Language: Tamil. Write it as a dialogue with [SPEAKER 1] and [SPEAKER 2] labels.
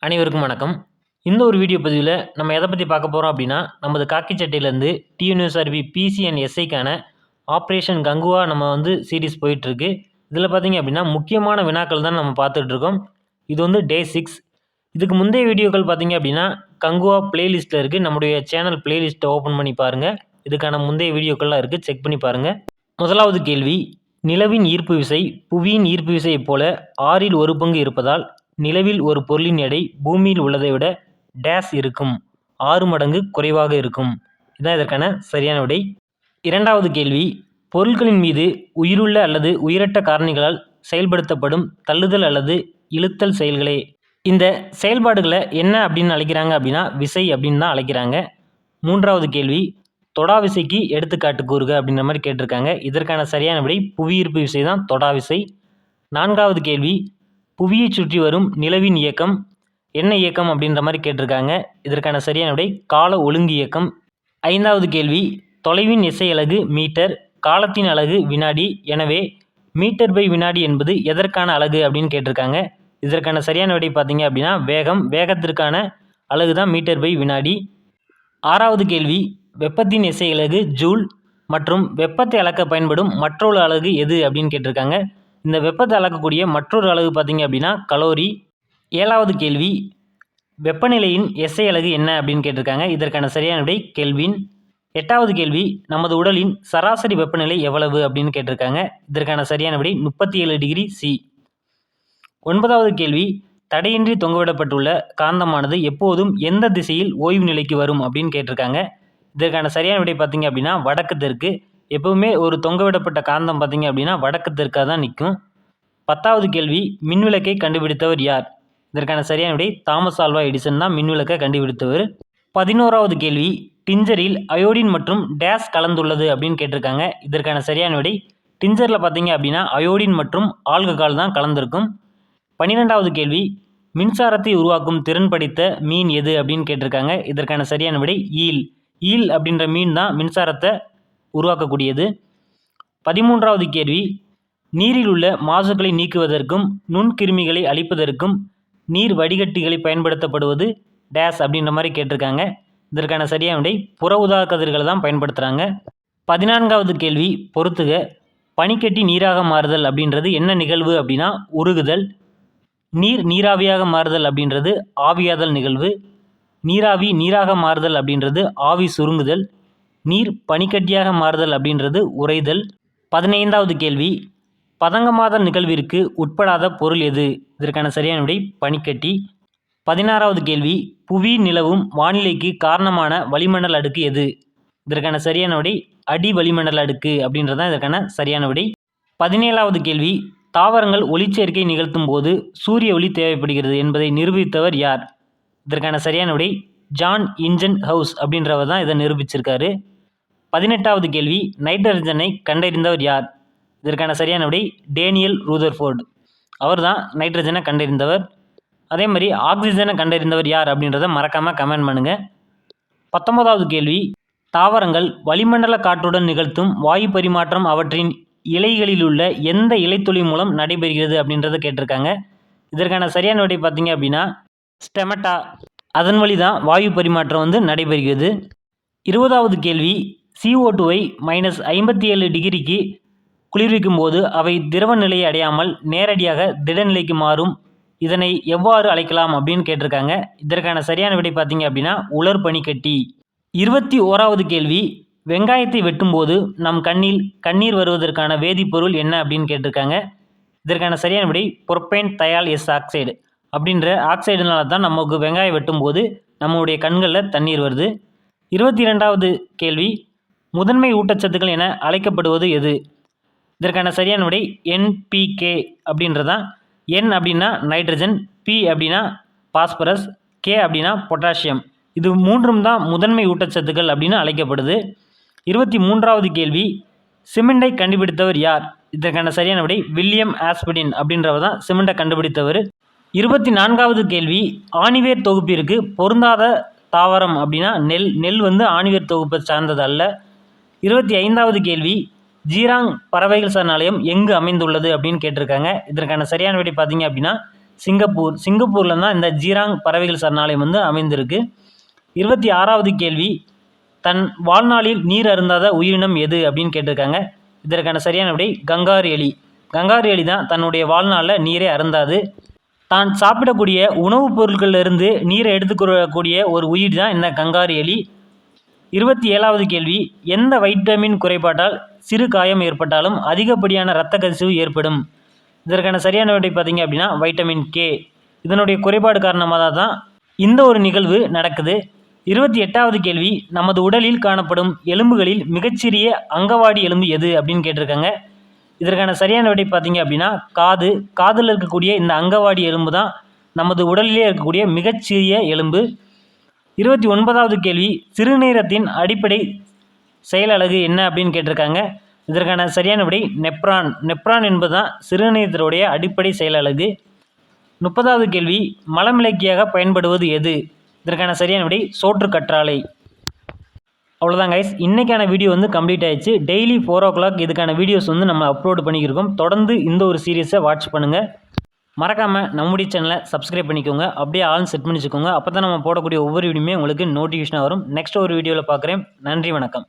[SPEAKER 1] அனைவருக்கும் வணக்கம். இந்த ஒரு வீடியோ பதிவில் நம்ம எதை பற்றி பார்க்க போகிறோம் அப்படின்னா, நமது காக்கி சட்டையிலேருந்து டிஎன்யூஎஸ்ஆர்பி பிசி அண்ட் எஸ்ஐக்கான ஆப்ரேஷன் கங்குவா நம்ம சீரிஸ் போயிட்டுருக்கு. இதில் பார்த்தீங்க அப்படின்னா முக்கியமான வினாக்கள் தான் நம்ம பார்த்துட்ருக்கோம். இது டே 6. இதுக்கு முந்தைய வீடியோக்கள் பார்த்தீங்க அப்படின்னா கங்குவா பிளேலிஸ்ட்டில் இருக்குது. நம்முடைய சேனல் பிளேலிஸ்ட்டை ஓப்பன் பண்ணி பாருங்கள். இதுக்கான முந்தைய வீடியோக்கள்லாம் இருக்குது, செக் பண்ணி பாருங்கள். முதலாவது கேள்வி, நிலவின் ஈர்ப்பு விசை புவியின் ஈர்ப்பு விசையைப் போல 6 1 பங்கு இருப்பதால் நிலவில் ஒரு பொருளின் எடை பூமியில் உள்ளதை விட டேஸ் இருக்கும், 6 மடங்கு குறைவாக இருக்கும். இதுதான் இதற்கான சரியான விடை. இரண்டாவது கேள்வி, பொருட்களின் மீது உயிருள்ள அல்லது உயிரற்ற காரணிகளால் செயல்படுத்தப்படும் தள்ளுதல் அல்லது இழுத்தல் செயல்களே. இந்த செயல்பாடுகளை என்ன அப்படின்னு அழைக்கிறாங்க அப்படின்னா விசை அப்படின்னு தான் அழைக்கிறாங்க. மூன்றாவது கேள்வி, தொடா விசைக்கு எடுத்துக்காட்டு கூறுக அப்படின்ற மாதிரி கேட்டிருக்காங்க. இதற்கான சரியான விடை புவியீர்ப்பு விசை தான் தொடா விசை. நான்காவது கேள்வி, புவியை சுற்றி வரும் நிலவின் இயக்கம் என்ன இயக்கம் அப்படின்ற மாதிரி கேட்டிருக்காங்க. இதற்கான சரியான விடை கால ஒழுங்கு இயக்கம். ஐந்தாவது கேள்வி, தொலைவின் எஸ்ஐ அலகு மீட்டர், காலத்தின் அலகு வினாடி. எனவே மீட்டர் பை வினாடி என்பது எதற்கான அலகு அப்படின்னு கேட்டிருக்காங்க. இதற்கான சரியான விடை பார்த்தீங்க அப்படின்னா வேகத்திற்கான அலகு தான் மீட்டர் பை வினாடி. ஆறாவது கேள்வி, வெப்பத்தின் எஸ்ஐ அலகு ஜூல் மற்றும் வெப்பத்தை அளக்க பயன்படும் மற்றொரு அலகு எது அப்படின்னு கேட்டிருக்காங்க. இந்த வெப்பத்தை அளக்கக்கூடிய மற்றொரு அலகு பார்த்தீங்க அப்படின்னா கலோரி. ஏழாவது கேள்வி, வெப்பநிலையின் எஸ்ஐ அலகு என்ன அப்படின்னு கேட்டிருக்காங்க. இதற்கான சரியான விடை கெல்வின். எட்டாவது கேள்வி, நமது உடலின் சராசரி வெப்பநிலை எவ்வளவு அப்படின்னு கேட்டிருக்காங்க. இதற்கான சரியான விடை 37 டிகிரி சி. ஒன்பதாவது கேள்வி, தடையின்றி தொங்கவிடப்பட்டுள்ள காந்தமானது எப்போதும் எந்த திசையில் ஓய்வு நிலைக்கு வரும் அப்படின்னு கேட்டிருக்காங்க. இதற்கான சரியான விடை பார்த்தீங்க அப்படின்னா வடக்கு தெற்கு. எப்பவுமே ஒரு தொங்கவிடப்பட்ட காந்தம் பார்த்தீங்க அப்படின்னா வடக்கு தெற்காக தான் நிற்கும். பத்தாவது கேள்வி, மின்விளக்கை கண்டுபிடித்தவர் யார்? இதற்கான சரியான விடை தாமஸ் ஆல்வா எடிசன் தான் மின்விளக்கை கண்டுபிடித்தவர். 11வது கேள்வி, டிஞ்சரில் அயோடின் மற்றும் டேஸ் கலந்துள்ளது அப்படின்னு கேட்டிருக்காங்க. இதற்கான சரியான விடை டிஞ்சரில் பார்த்தீங்க அப்படின்னா அயோடின் மற்றும் ஆல்கஹால் தான் கலந்திருக்கும். 12வது கேள்வி, மின்சாரத்தை உருவாக்கும் திறன் படைத்த மீன் எது அப்படின்னு கேட்டிருக்காங்க. இதற்கான சரியான விடை ஈல் அப்படின்ற மீன் தான் மின்சாரத்தை உருவாக்கக்கூடியது. 13வது கேள்வி, நீரில் உள்ள மாசுகளை நீக்குவதற்கும் நுண்கிருமிகளை அழிப்பதற்கும் நீர் வடிகட்டிகளை பயன்படுத்தப்படுவது டேஸ் அப்படின்ற மாதிரி கேட்டிருக்காங்க. இதற்கான சரியான விடை புற ஊதா கதிர்களை தான் பயன்படுத்துகிறாங்க. 14வது கேள்வி பொறுத்துக, பனிக்கட்டி நீராக மாறுதல் அப்படின்றது என்ன நிகழ்வு அப்படின்னா உருகுதல். நீர் நீராவியாக மாறுதல் அப்படின்றது ஆவியாதல் நிகழ்வு. நீராவி நீராக மாறுதல் அப்படின்றது ஆவி சுருங்குதல். நீர் பனிக்கட்டியாக மாறுதல் அப்படின்றது உறைதல். 15வது கேள்வி, பதங்கமாதல் நிகழ்விற்கு உட்படாத பொருள் எது? இதற்கான சரியான விடை பனிக்கட்டி. 16வது கேள்வி, புவி நிலவும் வானிலைக்கு காரணமான வளிமண்டல அடுக்கு எது? இதற்கான சரியான விடை அடி வளிமண்டல அடுக்கு அப்படின்றதான் இதற்கான சரியான விடை. 17வது கேள்வி, தாவரங்கள் ஒளிச்சேர்க்கை நிகழ்த்தும் போது சூரிய ஒளி தேவைப்படுகிறது என்பதை நிரூபித்தவர் யார்? இதற்கான சரியான விடை ஜான் இன்ஜன் ஹவுஸ் அப்படின்றவர் தான் இதை நிரூபிச்சிருக்காரு. 18வது கேள்வி, நைட்ரஜனை கண்டறிந்தவர் யார்? இதற்கான சரியான விடை டேனியல் ரூதர்ஃபோர்டு. அவர் தான் நைட்ரஜனை கண்டறிந்தவர். அதே மாதிரி ஆக்சிஜனை கண்டறிந்தவர் யார் அப்படின்றத மறக்காமல் கமெண்ட் பண்ணுங்கள். 19வது கேள்வி, தாவரங்கள் வளிமண்டல காற்றுடன் நிகழ்த்தும் வாயு பரிமாற்றம் அவற்றின் இலைகளில் உள்ள எந்த இலைத்துளி மூலம் நடைபெறுகிறது அப்படின்றத கேட்டிருக்காங்க. இதற்கான சரியான விடை பார்த்தீங்க அப்படின்னா ஸ்டெமட்டா, அதன் வழி தான் வாயு பரிமாற்றம் நடைபெறுகிறது. 20வது கேள்வி, CO2வை -57 டிகிரிக்கு குளிர்விக்கும் போது அவை திரவ நிலையை அடையாமல் நேரடியாக திடநிலைக்கு மாறும். இதனை எவ்வாறு அழைக்கலாம் அப்படின்னு கேட்டிருக்காங்க. இதற்கான சரியான விடை பார்த்தீங்க அப்படின்னா உலர் பனிக்கட்டி. 21வது கேள்வி, வெங்காயத்தை வெட்டும்போது நம் கண்ணில் கண்ணீர் வருவதற்கான வேதிப்பொருள் என்ன அப்படின்னு கேட்டிருக்காங்க. இதற்கான சரியான விடை புரோப்பேன் தயால் எஸ் ஆக்சைடு அப்படின்ற ஆக்சைடுனால தான் நமக்கு வெங்காயம் வெட்டும்போது நம்மளுடைய கண்களில் தண்ணீர் வருது. 22வது கேள்வி, முதன்மை ஊட்டச்சத்துக்கள் என அழைக்கப்படுவது எது? இதற்கான சரியான விடை NPK அப்படின்றதான். N அப்படின்னா நைட்ரஜன், P அப்படின்னா பாஸ்பரஸ், K அப்படின்னா பொட்டாசியம். இது மூன்றும் தான் முதன்மை ஊட்டச்சத்துக்கள் அப்படின்னு அழைக்கப்படுது. 23வது கேள்வி, சிமெண்டை கண்டுபிடித்தவர் யார்? இதற்கான சரியான விடை வில்லியம் ஆஸ்படின் அப்படின்றவர் தான் சிமெண்டை கண்டுபிடித்தவர். 24வது கேள்வி, ஆணிவேர் தொகுப்பிற்கு பொருந்தாத தாவரம் அப்படின்னா நெல் ஆணிவேர் தொகுப்பை சார்ந்தது அல்ல. 25வது கேள்வி, ஜீராங் பறவைகள் சரணாலயம் எங்கு அமைந்துள்ளது அப்படின்னு கேட்டிருக்காங்க. இதற்கான சரியான விடை பார்த்தீங்க அப்படின்னா சிங்கப்பூரில் தான் இந்த ஜீராங் பறவைகள் சரணாலயம் வந்து அமைந்திருக்கு. 26வது கேள்வி, தன் வாழ்நாளில் நீர் அருந்தாத உயிரினம் எது அப்படின்னு கேட்டிருக்காங்க. இதற்கான சரியான விடை கங்காரு எலி. கங்காரு எலி தான் தன்னுடைய வாழ்நாளில் நீரே அருந்தாது. தான் சாப்பிடக்கூடிய உணவுப் பொருட்களிலிருந்து நீரை எடுத்துக்கொள்ளக்கூடிய ஒரு உயிர் தான் இந்த கங்காரு எலி. 27வது கேள்வி, எந்த வைட்டமின் குறைபாட்டால் சிறு காயம் ஏற்பட்டாலும் அதிகப்படியான இரத்த கசிவு ஏற்படும்? இதற்கான சரியான விடை பார்த்தீங்க அப்படின்னா வைட்டமின் கே. இதனுடைய குறைபாடு காரணமாக தான் இந்த ஒரு நிகழ்வு நடக்குது. 28வது கேள்வி, நமது உடலில் காணப்படும் எலும்புகளில் மிகச்சிறிய அங்கவாடி எலும்பு எது அப்படின்னு கேட்டிருக்காங்க. இதற்கான சரியான விடை பார்த்தீங்க அப்படின்னா காதில் இருக்கக்கூடிய இந்த அங்கவாடி எலும்பு தான் நமது உடலிலே இருக்கக்கூடிய மிகச்சிறிய எலும்பு. 29வது கேள்வி, சிறுநீரகத்தின் அடிப்படை செயலழகு என்ன அப்படின்னு கேட்டிருக்காங்க. இதற்கான சரியான விடை நெப்ரான் என்பது தான் சிறுநீரகத்தினுடைய அடிப்படை செயலழகு. 30வது கேள்வி, மலமிளக்கியாக பயன்படுவது எது? இதற்கான சரியான விடை சோற்று கற்றாழை. அவ்வளோதான் கைஸ், இன்றைக்கான வீடியோ வந்து கம்ப்ளீட் ஆயிடுச்சு. டெய்லி 4 o'clock இதுக்கான வீடியோஸ் வந்து நம்ம அப்லோட் பண்ணிக்கிருக்கோம். தொடர்ந்து இந்த ஒரு சீரீஸை வாட்ச் பண்ணுங்கள். மறக்காமல் நம்முடைய சேனலை சப்ஸ்கிரைப் பண்ணிக்கோங்க. அப்படியே ஆல் செட் பண்ணி வச்சுக்கோங்க. அப்போ தான் நம்ம போடக்கூடிய ஒவ்வொரு வீடியோமே உங்களுக்கு நோட்டிஃபிகேஷனாக வரும். நெக்ஸ்ட் ஒரு வீடியோவில் பார்க்குறேன். நன்றி, வணக்கம்.